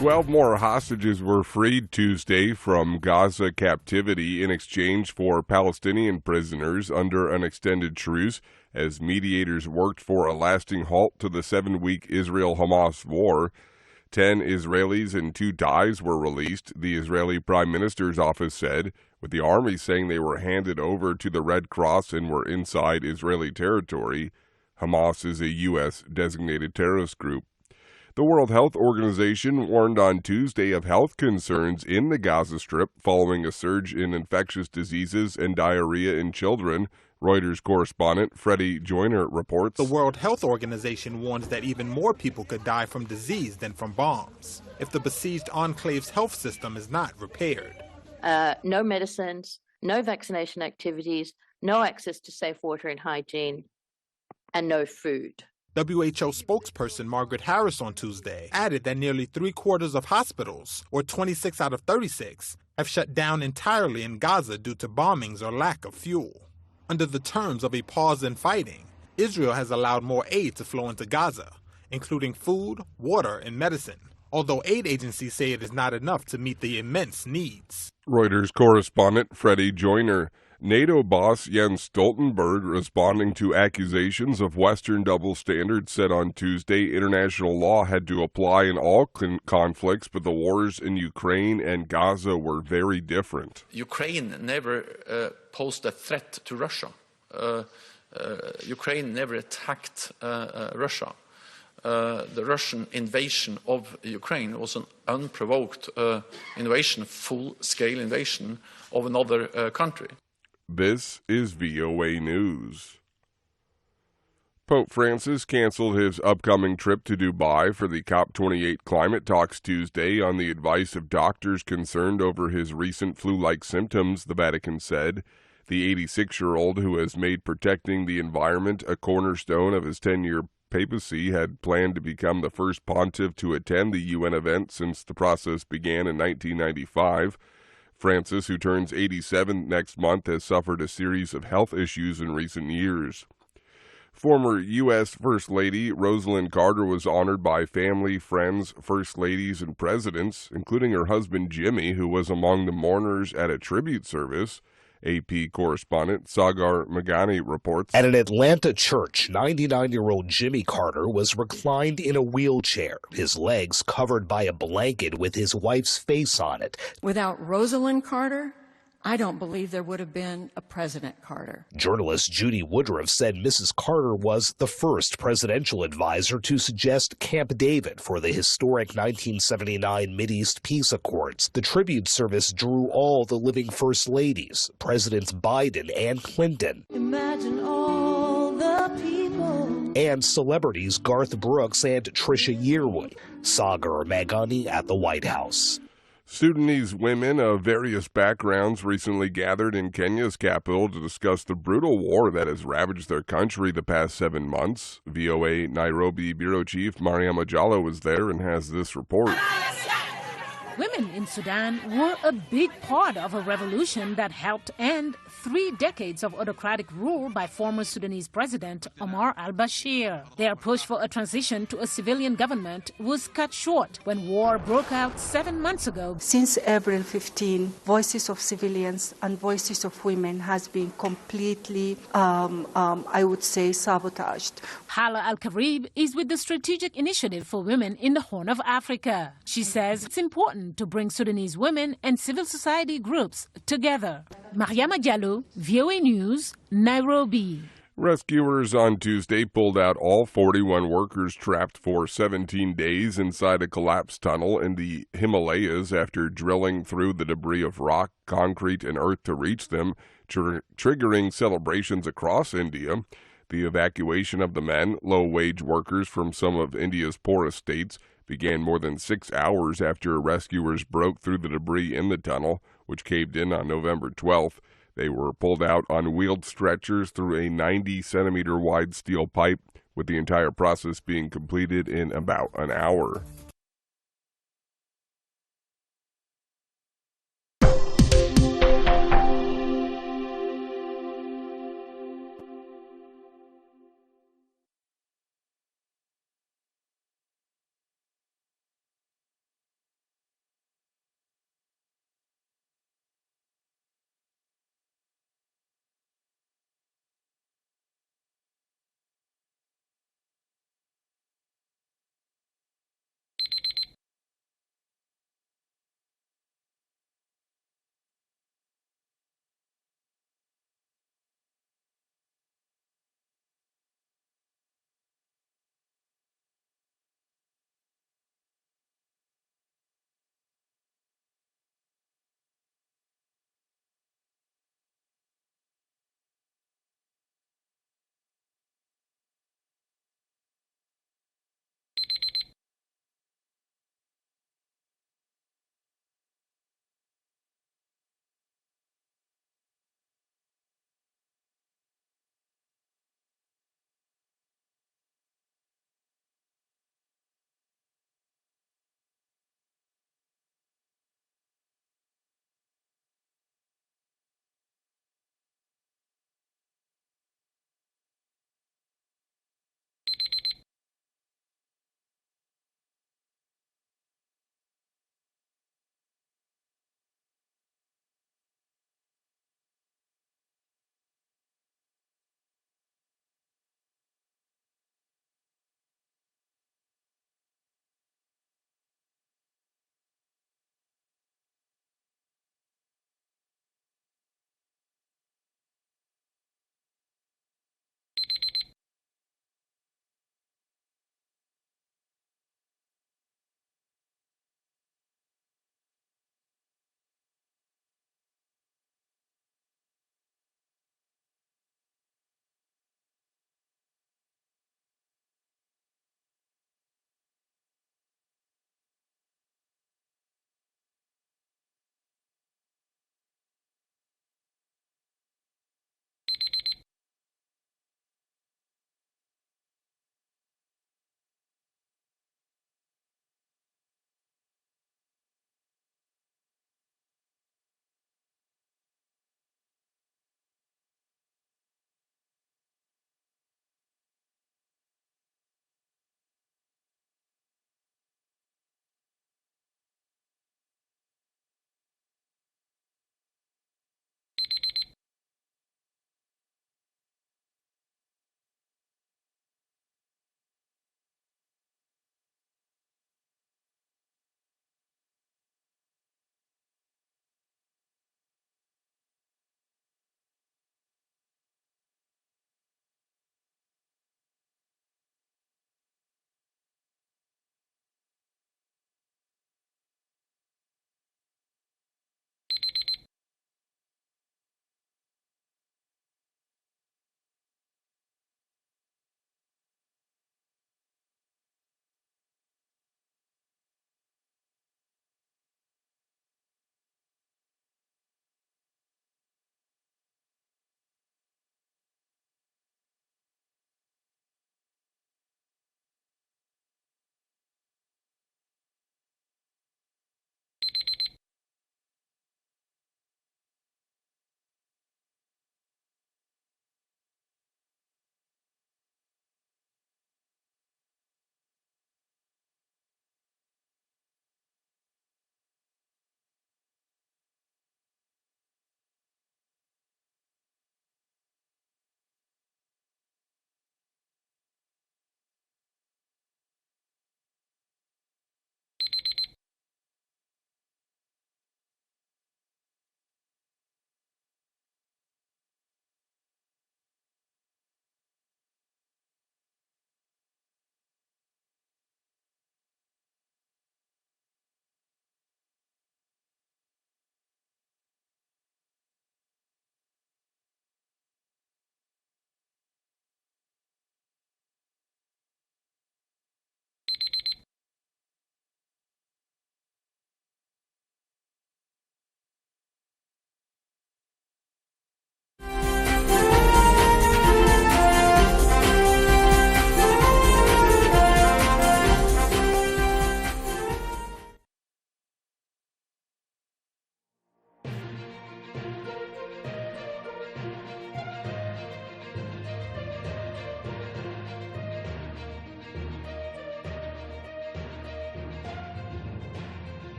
12 more hostages were freed Tuesday from Gaza captivity in exchange for Palestinian prisoners under an extended truce as mediators worked for a lasting halt to the 7-week Israel-Hamas war. 10 Israelis and 2 Thais were released, the Israeli Prime Minister's office said, with the army saying they were handed over to the Red Cross and were inside Israeli territory. Hamas is a U.S. designated terrorist group. The World Health Organization warned on Tuesday of health concerns in the Gaza Strip following a surge in infectious diseases and diarrhea in children. Reuters correspondent Freddie Joyner reports. The World Health Organization warns that even more people could die from disease than from bombs if the besieged enclave's health system is not repaired. No medicines, no vaccination activities, no access to safe water and hygiene, and no food. WHO spokesperson Margaret Harris on Tuesday added that nearly 3/4 of hospitals, or 26 out of 36, have shut down entirely in Gaza due to bombings or lack of fuel. Under the terms of a pause in fighting, Israel has allowed more aid to flow into Gaza, including food, water, and medicine, although aid agencies say it is not enough to meet the immense needs. Reuters correspondent Freddie Joyner. NATO boss Jens Stoltenberg, responding to accusations of Western double standards, said on Tuesday international law had to apply in all conflicts, but the wars in Ukraine and Gaza were very different. Ukraine never posed a threat to Russia. Ukraine never attacked Russia. The Russian invasion of Ukraine was an unprovoked invasion, full-scale invasion of another country. This is VOA News. Pope Francis canceled his upcoming trip to Dubai for the COP28 climate talks Tuesday on the advice of doctors concerned over his recent flu-like symptoms, the Vatican said. The 86-year-old, who has made protecting the environment a cornerstone of his 10-year papacy, had planned to become the first pontiff to attend the UN event since the process began in 1995. Francis, who turns 87 next month, has suffered a series of health issues in recent years. Former U.S. First Lady Rosalind Carter was honored by family, friends, first ladies, and presidents, including her husband Jimmy, who was among the mourners at a tribute service. AP correspondent Sagar Magani reports. At an Atlanta church, 99-year-old Jimmy Carter was reclined in a wheelchair, his legs covered by a blanket with his wife's face on it. Without Rosalind Carter, I don't believe there would have been a President Carter. Journalist Judy Woodruff said Mrs. Carter was the first presidential advisor to suggest Camp David for the historic 1979 Mideast Peace Accords. The tribute service drew all the living first ladies, Presidents Biden and Clinton. Imagine all the people. And celebrities Garth Brooks and Trisha Yearwood. Sagar Magani at the White House. Sudanese women of various backgrounds recently gathered in Kenya's capital to discuss the brutal war that has ravaged their country the past 7 months. VOA Nairobi Bureau Chief Mariama Jallo was there and has this report. Women in Sudan were a big part of a revolution that helped end 3 decades of autocratic rule by former Sudanese President Omar al-Bashir. Their push for a transition to a civilian government was cut short when war broke out 7 months ago. Since April 15, voices of civilians and voices of women has been completely, I would say, sabotaged. Hala Al-Karib is with the Strategic Initiative for Women in the Horn of Africa. She says it's important to bring Sudanese women and civil society groups together. Mariama Jallo, VOA News, Nairobi. Rescuers on Tuesday pulled out all 41 workers trapped for 17 days inside a collapsed tunnel in the Himalayas after drilling through the debris of rock, concrete, and earth to reach them, triggering celebrations across India. The evacuation of the men, low-wage workers from some of India's poorest states, began more than 6 hours after rescuers broke through the debris in the tunnel, which caved in on November 12th. They were pulled out on wheeled stretchers through a 90-centimeter wide steel pipe, with the entire process being completed in about an hour.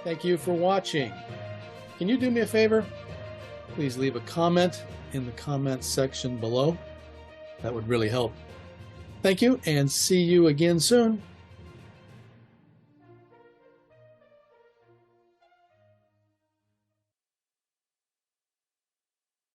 Thank you for watching. Can you do me a favor? Please leave a comment in the comments section below. That would really help. Thank you, and see you again soon.